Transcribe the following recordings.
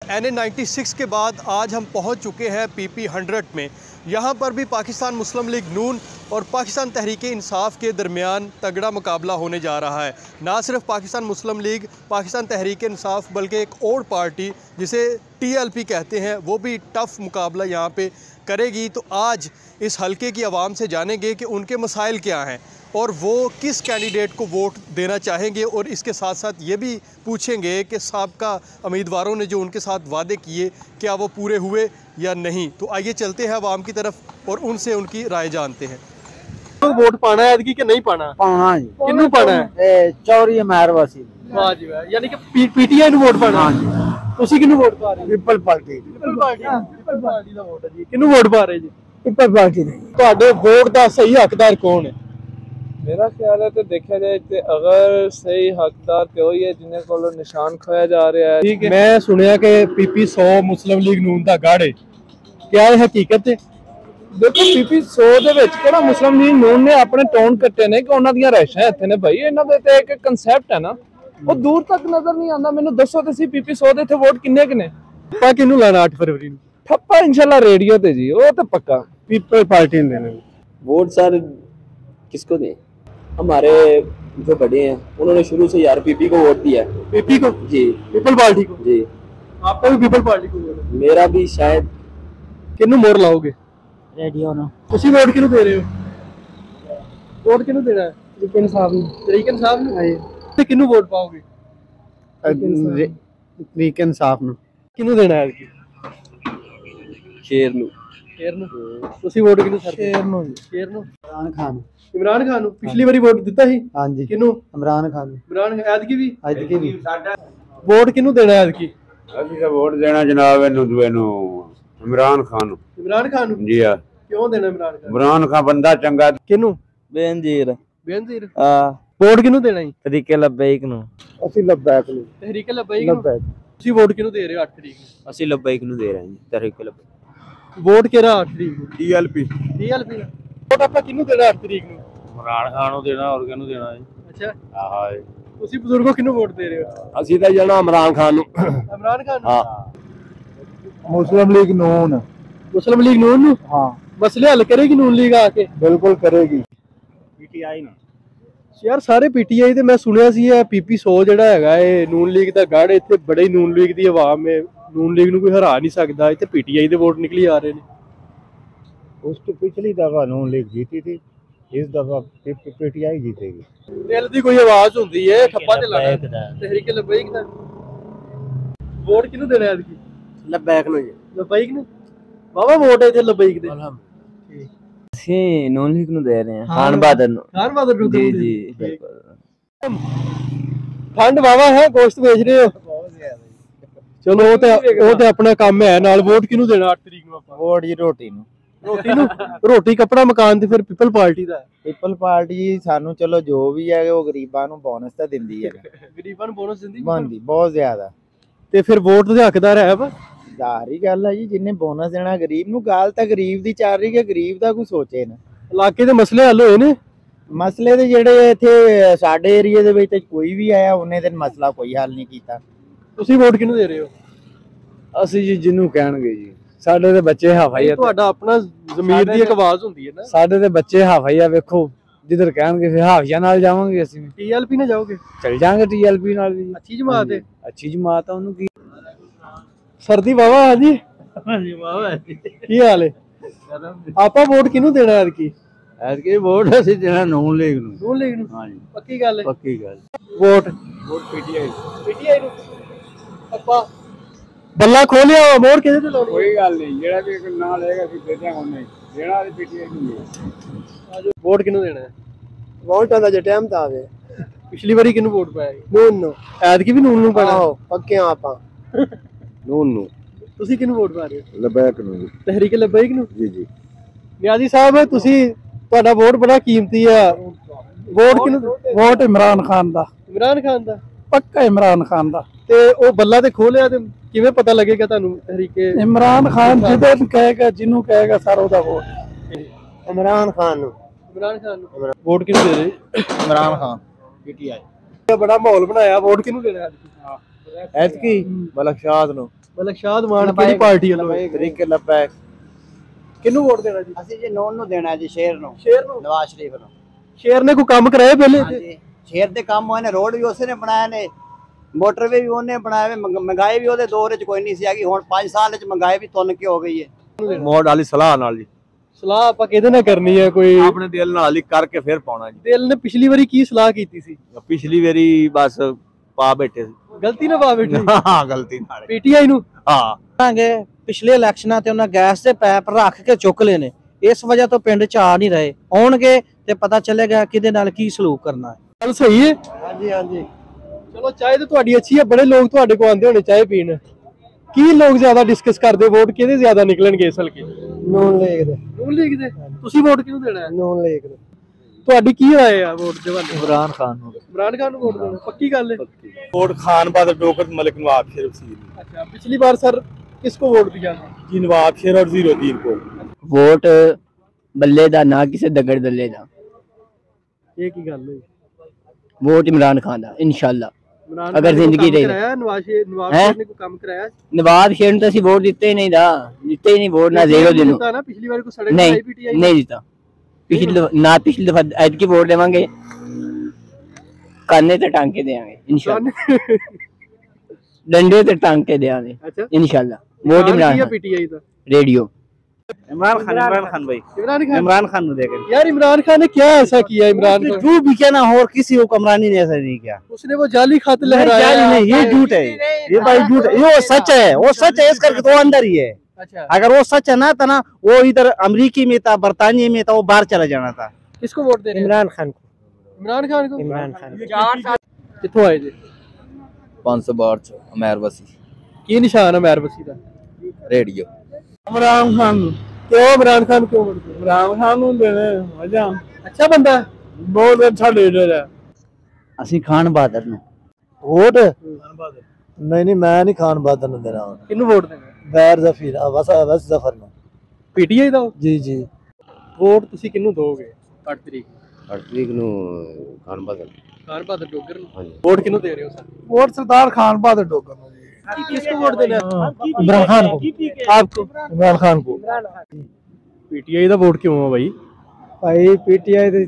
NA 96 के बाद आज हम पहुंच चुके हैं PP 100 में। यहाँ पर भी पाकिस्तान मुस्लिम लीग नून और पाकिस्तान तहरीक इंसाफ के दरमियान तगड़ा मुकाबला होने जा रहा है। ना सिर्फ पाकिस्तान मुस्लिम लीग, पाकिस्तान तहरीक इंसाफ, बल्कि एक और पार्टी जिसे TLP कहते हैं वो भी टफ़ मुकाबला यहाँ पे करेगी। तो आज इस हलके की आवाम से जानेंगे कि उनके मसाइल क्या हैं और वो किस कैंडिडेट को वोट देना चाहेंगे, और इसके साथ साथ ये भी पूछेंगे कि साबका उम्मीदवारों ने जो उनके साथ वादे किए क्या वो पूरे हुए या नहीं। तो आइए चलते हैं आवाम की तरफ और उनसे उनकी राय जानते हैं। तो वोट पाना है कि नहीं पाना? पाना जी। किन्नू पाना है? चौरी मेहरवासी। वाह जी वाह, यानी कि PTI ਨੂੰ ਵੋਟ ਪਾਣਾ। ਤੁਸੀਂ ਕਿਹਨੂੰ ਵੋਟ ਪਾ ਰਹੇ ਹੋ? People party. ਪੀਪਲ ਪਾਰਟੀ ਦਾ ਵੋਟ ਹੈ ਜੀ। ਕਿਹਨੂੰ ਵੋਟ ਪਾ ਰਹੇ ਜੀ? ਪੀਪਲ ਪਾਰਟੀ ਦੇ। ਤੁਹਾਡੇ ਵੋਟ ਦਾ ਸਹੀ ਹੱਕਦਾਰ ਕੌਣ ਹੈ? मेरा ख्याल है तो देखा जाए तो अगर सही हकदार तो ही है जिन्हें को निशान खोया जा रहा है। ठीक है, मैं सुनिया कि PP 100 मुस्लिम लीग नून का गढ़ है, क्या है हकीकत है? देखो PP 100 ਦੇ ਵਿੱਚ ਕਿਹੜਾ ਮੁਸਲਿਮ ਲੀਗ ਨੂਨ ਨੇ ਆਪਣੇ ਟੋਨ ਕੱਟੇ ਨੇ ਕਿ ਉਹਨਾਂ ਦੀਆਂ ਰਹਿਸ਼ਾਂ ਇੱਥੇ ਨੇ ਭਾਈ। ਇਹਨਾਂ ਦੇ ਤੇ ਇੱਕ ਕਨਸੈਪਟ ਹੈ ਨਾ, ਉਹ ਦੂਰ ਤੱਕ ਨਜ਼ਰ ਨਹੀਂ ਆਉਂਦਾ। ਮੈਨੂੰ ਦੱਸੋ ਤੁਸੀਂ PP 100 ਦੇ ਇੱਥੇ ਵੋਟ ਕਿੰਨੇ ਕਿ ਨੇ? ਆਪਾਂ ਕਿਹਨੂੰ ਲਾਣਾ 8 ਫਰਵਰੀ ਨੂੰ? ਠੱਪਾ इंशाल्लाह रेडियो ਤੇ जी, वो तो पक्का पीपल पार्टी ने देना। वोट सर किसको दें? हमारे जो बड़े हैं उन्होंने शुरू से यार PP को वोट दिया है। PP को जी, पीपल पार्टी को जी। आपका भी पीपल पार्टी को? मेरा भी शायद। किन्नू मोर लाओगे? रेडियो ना। ਤੁਸੀਂ ਵੋਟ ਕਿਹਨੂੰ ਦੇ ਰਹੇ ਹੋ? ਵੋਟ ਕਿਹਨੂੰ ਦੇਣਾ ਹੈ? ਤਰੀਕਨ ਸਾਹਿਬ ਨੂੰ। ਤਰੀਕਨ ਸਾਹਿਬ ਨੂੰ? ਤੇ ਕਿਹਨੂੰ ਵੋਟ ਪਾਓਗੇ? ਤਰੀਕਨ ਸਾਹਿਬ ਨੂੰ। ਕਿਹਨੂੰ ਦੇਣਾ ਹੈ? शेर नू। ਸ਼ੇਰ ਨੂੰ। ਤੁਸੀਂ ਵੋਟ ਕਿਹਨੂੰ ਸਰ? ਸ਼ੇਰ ਨੂੰ ਜੀ। ਸ਼ੇਰ ਨੂੰ। ਇਮਰਾਨ ਖਾਨ। ਇਮਰਾਨ ਖਾਨ ਨੂੰ ਪਿਛਲੀ ਵਾਰੀ ਵੋਟ ਦਿੱਤਾ ਸੀ? ਹਾਂਜੀ। ਕਿਹਨੂੰ? ਇਮਰਾਨ ਖਾਨ। ਇਮਰਾਨ ਐਤਕੀ ਵੀ? ਐਤਕੀ ਵੀ। ਵੋਟ ਕਿਹਨੂੰ ਦੇਣਾ ਐਤਕੀ? ਅਸੀਂ ਤਾਂ ਵੋਟ ਦੇਣਾ ਜਨਾਬ ਇਹਨੂੰ ਇਮਰਾਨ ਖਾਨ ਨੂੰ। ਇਮਰਾਨ ਖਾਨ ਨੂੰ? ਜੀ ਆ। ਕਿਉਂ ਦੇਣਾ ਇਮਰਾਨ ਖਾਨ? ਇਮਰਾਨ ਖਾਨ ਬੰਦਾ ਚੰਗਾ। ਕਿਹਨੂੰ? बेनजीर। ਬੇਨਜ਼ੀਰ। ਵੋਟ ਕਿਹਨੂੰ ਦੇਣਾ ਜੀ? तरीके लब्बैक नू। ਅਸੀਂ ਲੱਬੈਕ ਨੂੰ। ਤਹਿਰੀਕ ਲਬੈਕ ਨੂੰ। ਲੱਬੈਕ। ਤੁਸੀਂ ਵੋਟ ਕਿਹਨੂੰ ਦੇ ਰਹੇ ਹੋ 8 ਤਰੀਕ ਨੂੰ? ਅਸੀਂ लब्बैक नू दे रहे हैं जी, तरीके लब्बैक। ਵੋਟ ਕਿਹੜਾ 8 ਤਰੀਕ ਨੂੰ? TLP। TLP ਦਾ। ਵੋਟ ਆਪਾਂ ਕਿਹਨੂੰ ਦੇਣਾ 8 ਤਰੀਕ ਨੂੰ? ਇਮਰਾਨ ਖਾਨ ਨੂੰ ਦੇਣਾ, ਹੋਰ ਕਿਹਨੂੰ ਦੇਣਾ ਜੀ? ਅੱਛਾ, ਆਹਾ ਤੁਸੀਂ ਬਜ਼ੁਰਗੋ ਕਿਹਨੂੰ ਵੋਟ ਦੇ ਰਹੇ ਹੋ? ਅਸੀਂ ਤਾਂ ਜਾਣਾ ਇਮਰਾਨ ਖਾਨ ਨੂੰ। ਇਮਰਾਨ ਖਾਨ ਨੂੰ? ਹਾਂ। ਮੁਸਲਿਮ ਲੀਗ ਨੂਨ। ਮੁਸਲਿਮ ਲੀਗ ਨੂਨ ਨੂੰ? ਹਾਂ। ਮਸਲੇ ਹੱਲ ਕਰੇਗੀ ਨੂਨ ਲੀਗ ਆ ਕੇ? ਬਿਲਕੁਲ ਕਰੇਗੀ। PTI ਨੂੰ। ਯਾਰ ਸਾਰੇ PTI ਤੇ ਮੈਂ ਸੁਣਿਆ ਸੀ ਇਹ PP 100 ਜਿਹੜਾ ਹੈਗਾ ਇਹ ਨੂਨ ਲੀਗ ਦਾ ਗੜ, ਇੱਥੇ ਬੜੇ ਨੂਨ ਲੀਗ ਦੀ ਆਵਾਮ ਹੈ, ਨੂਨ ਲੀਗ ਨੂੰ ਕੋਈ ਹਰਾ ਨਹੀਂ ਸਕਦਾ। ਇੱਥੇ PTI ਦੇ ਵੋਟ ਨਿਕਲੀ ਆ ਰਹੇ ਨੇ। उसकी पिछली दफा नून लीग जीती थी, इस दफा PTI जीतेगी। ਦਿਲ ਦੀ ਕੋਈ ਆਵਾਜ਼ ਹੁੰਦੀ ਹੈ, ਠੱਪਾ ਤੇ ਲਾਣਾ ਤਹਿਰੀਕ ਲਬੈਕ ਦਾ। ਵੋਟ ਕਿਹਨੂੰ ਦੇਣਾ ਹੈ ਐਤਕੀ? ਲੱਬੈਕ ਨੂੰ ਜੀ। ਲਬੈਕ ਨੂੰ? ਬਾਬਾ ਵੋਟ ਇੱਥੇ ਲਬੈਕ ਦੇ। ਅਸੀਂ ਨੂਨ ਲੀਗ ਨੂੰ ਦੇ ਰਹੇ हैं, खान बहादुर ਨੂੰ। ਖਾਨ ਬਹਾਦਰ ਨੂੰ? जी जी बिल्कुल। ਠੰਡ ਵਾਵਾ ਹੈ, ਗੋਸ਼ਤ ਵੇਚ ਰਹੇ ਹੋ? ਚਲੋ ਉਹ ਤੇ ਆਪਣਾ ਕੰਮ ਹੈ। ਨਾਲ ਵੋਟ ਕਿਹਨੂੰ ਦੇਣਾ 8 ਤਰੀਕ ਨੂੰ ਆਪਾਂ? ਵੋਟ ਜੀ ਰੋਟੀ ਨੂੰ। ਰੋਟੀ ਨੂੰ? ਰੋਟੀ ਕੱਪੜਾ ਮਕਾਨ ਤੇ ਫਿਰ ਪੀਪਲ ਪਾਰਟੀ ਦਾ। ਪੀਪਲ ਪਾਰਟੀ ਸਾਨੂੰ ਚਲੋ ਜੋ ਵੀ ਹੈ ਉਹ ਗਰੀਬਾਂ ਨੂੰ ਬੋਨਸ ਤਾਂ ਦਿੰਦੀ ਹੈ। ਗਰੀਬਾਂ ਨੂੰ ਬੋਨਸ ਦਿੰਦੀ? ਬੰਦੀ ਬਹੁਤ ਜ਼ਿਆਦਾ। ਤੇ ਫਿਰ ਵੋਟ ਦੇ ਹੱਕਦਾਰ ਹੈ ਵਾ? ਜ਼ਾਹਰੀ ਗੱਲ ਹੈ ਜੀ, ਜਿੰਨੇ ਬੋਨਸ ਦੇਣਾ ਗਰੀਬ ਨੂੰ। ਗੱਲ ਤਾਂ ਗਰੀਬ ਦੀ ਚੱਲ ਰਹੀ ਹੈ, ਗਰੀਬ ਦਾ ਕੋਈ ਸੋਚੇ ਨਾ। ਇਲਾਕੇ ਦੇ ਮਸਲੇ ਹੱਲ ਹੋਏ ਨੇ? ਮਸਲੇ ਦੇ ਜਿਹੜੇ ਇੱਥੇ ਸਾਡੇ ਏਰੀਆ ਦੇ ਵਿੱਚ ਕੋਈ ਵੀ ਆਇਆ ਉਹਨੇ ਤੇ ਮਸਲਾ ਕੋਈ ਹੱਲ ਨਹੀਂ ਕੀਤਾ। ਤੁਸੀਂ ਵੋਟ ਕਿਹਨੂੰ ਦੇ ਰਹੇ ਹੋ? ਅਸੀਂ ਜੀ ਜਿਹਨੂੰ ਕਹਿਣਗੇ ਜੀ। ਸਾਡੇ ਦੇ ਬੱਚੇ ਹਵਾਈ ਆ। ਤੁਹਾਡਾ ਆਪਣਾ ਜ਼ਮੀਰ ਦੀ ਇੱਕ ਆਵਾਜ਼ ਹੁੰਦੀ ਹੈ ਨਾ। ਸਾਡੇ ਦੇ ਬੱਚੇ ਹਵਾਈ ਆ, ਵੇਖੋ ਜਿੱਧਰ ਕਹਿਣਗੇ ਫਿਰ ਹਾਫੀਆਂ ਨਾਲ ਜਾਵਾਂਗੇ। ਅਸੀਂ TLP ਨਾਲ ਜਾਓਗੇ? ਚਲ ਜਾਾਂਗੇ TLP ਨਾਲ ਵੀ। ਅੱਛੀ ਜਮਾਤ ਹੈ। ਅੱਛੀ ਜਮਾਤ ਆ, ਉਹਨੂੰ ਕੀ ਸਰਦੀ ਵਾਵਾ। ਹਾਂਜੀ ਹਾਂਜੀ ਵਾਹ। ਕੀ ਹਾਲ ਹੈ? ਆਪਾਂ ਵੋਟ ਕਿਹਨੂੰ ਦੇਣਾ ਐਤਕੀ? ਐਤਕੀ ਵੋਟ ਅਸੀਂ ਦੇਣਾ ਨੂਨ ਲੀਗ ਨੂੰ। ਨੂਨ ਲੀਗ ਨੂੰ? ਹਾਂਜੀ ਪੱਕੀ ਗੱਲ ਹੈ? ਪੱਕੀ ਗੱਲ। ਵੋਟ PTI ਨੂੰ? ਆਪਾਂ ਬੱਲਾ ਖੋਲਿਆ, ਮੋੜ ਕਿਹਦੇ ਤੇ ਲਾਉਣੀ? ਕੋਈ ਗੱਲ ਨਹੀਂ, ਜਿਹੜਾ ਵੀ ਨਾਂ ਲਏਗਾ ਅਸੀਂ ਦੇ ਦਿਆਂਗੇ। ਉਹਨੇ ਦੇਣਾ ਤੇ PTI ਨੂੰ। ਆਜੋ, ਵੋਟ ਕਿਹਨੂੰ ਦੇਣਾ ਹੈ? ਵੋਟਾਂ ਦਾ ਜੇ ਟਾਈਮ ਤਾਂ ਆਵੇ। ਪਿਛਲੀ ਵਾਰੀ ਕਿਹਨੂੰ ਵੋਟ ਪਾਇਆ? ਨੂਨ ਨੂੰ। ਐਤਕੀ ਵੀ ਨੂਨ ਨੂੰ ਪਾਣਾ? ਪੱਕੇ ਆਪਾਂ ਨੂਨ ਨੂੰ। ਤੁਸੀਂ ਕਿਹਨੂੰ ਵੋਟ ਪਾ ਰਹੇ ਹੋ? ਲਬੈਕ ਨੂੰ। ਤਹਿਰੀਕ ਲਬੈਕ ਨੂੰ? ਜੀ ਜੀ। ਨਿਆਜ਼ੀ ਸਾਹਿਬ ਤੁਸੀਂ, ਤੁਹਾਡਾ ਵੋਟ ਬੜਾ ਕੀਮਤੀ ਆ। ਵੋਟ ਕਿਹਨੂੰ? ਵੋਟ ਇਮਰਾਨ ਖਾਨ ਦਾ। ਇਮਰਾਨ ਖਾਨ ਦਾ? ਪੱਕਾ ਇਮਰਾਨ ਖਾਨ ਦਾ। ਤੇ ਉਹ ਬੱਲਾ ਤੇ ਖੋਲਿਆ ਤੇ ਕਿਵੇਂ ਪਤਾ ਲੱਗੇਗਾ ਤੁਹਾਨੂੰ ਤਹਿਰੀਕੇ? ਇਮਰਾਨ ਖਾਨ ਜਿਹਦੇ ਕਹੇਗਾ, ਜਿਹਨੂੰ ਕਹੇਗਾ ਸਰ ਉਹਦਾ ਵੋਟ। ਇਮਰਾਨ ਖਾਨ ਨੂੰ। ਇਮਰਾਨ ਖਾਨ ਨੂੰ। ਵੋਟ ਕਿਹਨੂੰ ਦੇ ਰਹੇ? ਇਮਰਾਨ ਖਾਨ PTI। ਬੜਾ ਮਾਹੌਲ ਬਣਾਇਆ, ਵੋਟ ਕਿਹਨੂੰ ਦੇਣਾ ਐਤਕੀ? ਐਤਕੀ ਬਲਖਸ਼ਾਦ ਨੂੰ। ਮਲਕਸ਼ਾਦ ਮਾਨ ਕਿਹੜੀ ਪਾਰਟੀ ਵੱਲੋਂ ਤਰੀਕੇ ਲੱਭਾ ਕਿਹਨੂੰ ਵੋਟ ਦੇਣਾ ਜੀ? ਅਸੀਂ ਜੀ ਨੌਨ ਨੂੰ ਦੇਣਾ ਜੀ, ਸ਼ੇਰ ਨੂੰ, ਸ਼ੇਰ ਨੂੰ। ਨਵਾਜ਼ ਸ਼ਰੀਫ ਨੂੰ। ਸ਼ੇਰ ਨੇ ਕੋਈ ਕੰਮ ਕਰਾਇਆ ਪਹਿਲੇ? ਹਾਂਜੀ, ਸ਼ੇਰ ਦੇ ਕੰਮ ਹੋਏ ਨੇ, ਰੋਡ ਵੀ ਉਸੇ ਨੇ ਬਣਾਏ ਨੇ, ਮੋਟਰਵੇ ਵੀ ਉਹਨੇ ਬਣਾਏ, ਮਹਿੰਗਾਈ ਵੀ ਉਹਦੇ ਦੌਰ ਵਿੱਚ ਕੋਈ ਨਹੀਂ ਸੀ ਹੈਗੀ, ਹੁਣ 5 ਸਾਲ ਵਿੱਚ ਮਹਿੰਗਾਈ ਵੀ ਤੁੰਨ ਕੇ ਹੋ ਗਈ ਹੈ। ਮੋੜ ਵਾਲੀ ਸਲਾਹ ਨਾਲ ਜੀ, ਸਲਾਹ ਆਪਾਂ ਕਿਹਦੇ ਨਾਲ ਕਰਨੀ ਹੈ? ਕੋਈ ਆਪਣੇ ਦਿਲ ਨਾਲ ਹੀ ਕਰਕੇ ਫਿਰ ਪਾਉਣਾ ਜੀ। ਦਿਲ ਨੇ ਪਿਛਲੀ ਵਾਰੀ ਕੀ ਸਲਾਹ ਕੀਤੀ ਸੀ? ਪਿਛਲੀ ਵਾਰੀ ਬਸ ਪਾ ਬੈਠੇ ਸੀ। ਗਲਤੀ ਨਾ ਪਾ ਬੈਠੀ ਹਾਂ ਗਲਤੀ ਨਾਲ ਪੀਟੀਆਈ ਨੂੰ। ਹਾਂ ਪਿਛਲੇ ਇਲੈਕਸ਼ਨਾਂ ਤੇ ਉਹਨਾਂ ਗੈਸ ਦੇ ਪੈਪ ਰੱਖ ਕੇ ਚੁੱਕ ਲਏ ਨੇ, ਇਸ ਵਜ੍ਹਾ ਤੋਂ ਪਿੰਡ ਚ ਆ ਨਹੀਂ ਰਹੇ, ਆਉਣਗੇ ਤੇ ਪਤਾ ਚੱਲੇਗਾ ਕਿਹਦੇ ਨਾਲ ਕੀ ਸਲੂਕ ਕਰਨਾ ਹੈ। ਗੱਲ ਸਹੀ ਹੈ। ਹਾਂਜੀ ਹਾਂਜੀ, ਚਲੋ ਚਾਹ ਤੇ ਤੁਹਾਡੀ ਅੱਛੀ ਹੈ, ਬੜੇ ਲੋਕ ਤੁਹਾਡੇ ਕੋਲ ਆਉਂਦੇ ਹੋਣੇ ਚਾਹ ਪੀਣ। ਕੀ ਲੋਕ ਜ਼ਿਆਦਾ ਡਿਸਕਸ ਕਰਦੇ ਵੋਟ ਕਿਹਦੇ ਜ਼ਿਆਦਾ ਨਿਕਲਣਗੇ ਇਸ ਹਲਕੇ? ਨੂਨ ਲੀਗ ਦੇ। ਨੂਨ ਲੀਗ ਦੇ। ਤੁਸੀਂ ਵੋਟ ਕਿਹਨੂੰ ਦੇਣਾ ਹੈ? ਨੂਨ ਲੀਗ ਦੇ। ਤੁਹਾਡੀ ਕੀ ਰਾਏ ਆ ਵੋਟ ਦੇ ਬਾਰੇ? ਇਮਰਾਨ ਖਾਨ ਨੂੰ। ਇਮਰਾਨ ਖਾਨ ਨੂੰ ਵੋਟ ਦੇਣਾ ਪੱਕੀ ਗੱਲ है? वोट खान बहादुर डोगर मलिक नवाब शेर वसीर। अच्छा, पिछली बार सर किसको वोट दिया? जी नवाब शेर और जीरोद्दीन को। वोट बल्ले दा ना किसे दगड़ दल्ले दा। ये की गल हुई? वोट इमरान खान दा इंशाल्लाह। इमरान अगर खान ने जिंदगी काम रही। कराया, नवाज शेर ने कोई काम कराया? नवाब शेर ने तो ਅਸੀਂ वोट ਦਿੱਤੇ ਹੀ ਨਹੀਂ ਦਾ, ਦਿੱਤੇ ਹੀ ਨਹੀਂ वोट ना जीरो दिन। दिता ना पिछली बार को सड़क नहीं बनाई पीटीआई नहीं ਦਿੱਤਾ। पिछली दफा ऐड की वोट देवांगे, काने ते टांके देंगे इंशाल्लाह, डंडे ते टांके देंगे अच्छा इंशाल्लाह। वोट इमरान खान। पीटीआई दा रेडियो इमरान खान भाई, इमरान खान खान देगा यार। इमरान खान ने क्या ऐसा किया? इमरान खान जो भी क्या ना और किसी हुक्मरानी ने ऐसा नहीं किया। उसने वो जाली खत लहराया। नहीं ये झूठ है, ये भाई झूठ है, ये सच है, वो सच है, इस करके तो अंदर ही है। अच्छा, अगर वो सच है ना था ना, वो इधर अमेरिकी में था, बरतानिया में था, वो बाहर चला जाना था। किसको वोट दे रहे हैं? इमरान खान को। इमरान खान को। इमरान खान कित्थों आए जी? 512 ਚ ਅਮੈਰ ਵਸੀ की निशान है मैर बसी दा? ਰੇਡੀਓ। इमरान खान क्यों इमरान खान क्यों वोट दे? इमरान खान ਨੂੰ ਦੇਣੇ ਵਜਾ अच्छा बंदा है, ਬਹੁਤ ਅੱਛਾ ਲੀਡਰ ਹੈ। ਅਸੀਂ ਖਾਨ ਬਹਾਦਰ ਨੂੰ ਵੋਟ ਨਹੀਂ ਮੈਂ ਨਹੀਂ ਖਾਨ ਬਹਾਦਰ ਨੂੰ ਦੇਣਾ। किन्नू वोट देना? ਗੈਰ ਜ਼ਫੀਰ ਬਸ ਜ਼ਫਰ ਨੂੰ। पीटीआई दा ਜੀ ਜੀ वोट ਤੁਸੀਂ ਕਿਹਨੂੰ ਦੋਗੇ 8 ਤਰੀਕ? 8 ਤਰੀਕ ਨੂੰ ਖਾਨ ਬਹਾਦਰ। ਖਾਨ ਬਹਾਦਰ ਡੋਗਰ ਨੂੰ। वोट किन्नू दे रहे हो सर? वोट सरदार खान बहादुर डोगर ਨੂੰ जी। किसको वोट देना है? इमरान खान को। आपको? इमरान खान को। पीटीआई ਦਾ ਵੋਟ ਕਿਉਂ ਆ ਬਾਈ? ਭਾਈ ਪੀਟੀਆਈ ਦੇ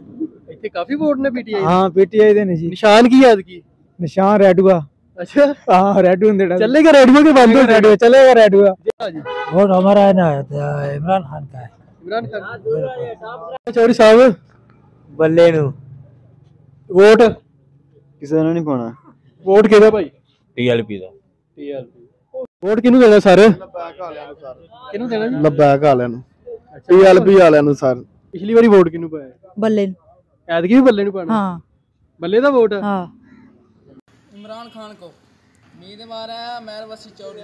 ਇੱਥੇ ਕਾਫੀ ਵੋਟ ਨੇ ਪੀਟੀਆਈ। ਹਾਂ ਪੀਟੀਆਈ ਦੇ ਨੇ ਜੀ। ਨਿਸ਼ਾਨ ਕੀ ਹੈ ਕੀ? ਨਿਸ਼ਾਨ ਰੈਡੂਆ। अच्छा, हाँ रेडू देना चलेगा रेडियो के बंद हो रेडू चलेगा रेडू। जी वोट हमारा है ना इमरान खान का है। इमरान खान। चौधरी साहब बल्ले नु वोट किसी ने नहीं पाना। वोट किहदा भाई? टीएलपी ਦਾ। टीएलपी वोट किहਨੂੰ देना सर? किहਨੂੰ देना जी? ਲਬੈਕ ਵਾਲਿਆਂ ਨੂੰ। टीएलपी ਵਾਲਿਆਂ ਨੂੰ ਸਰ। ਪਿਛਲੀ ਵਾਰੀ ਵੋਟ ਕਿਹਨੂੰ ਪਾਇਆ? ਬੱਲੇ ਨੂੰ। ਐਤਕੀ ਵੀ ਬੱਲੇ ਨੂੰ ਪਾਣਾ? हाँ ਬੱਲੇ ਦਾ ਵੋਟ? हाँ। इमरान खान को उम्मीदवार है अमैर वसी चौधरी।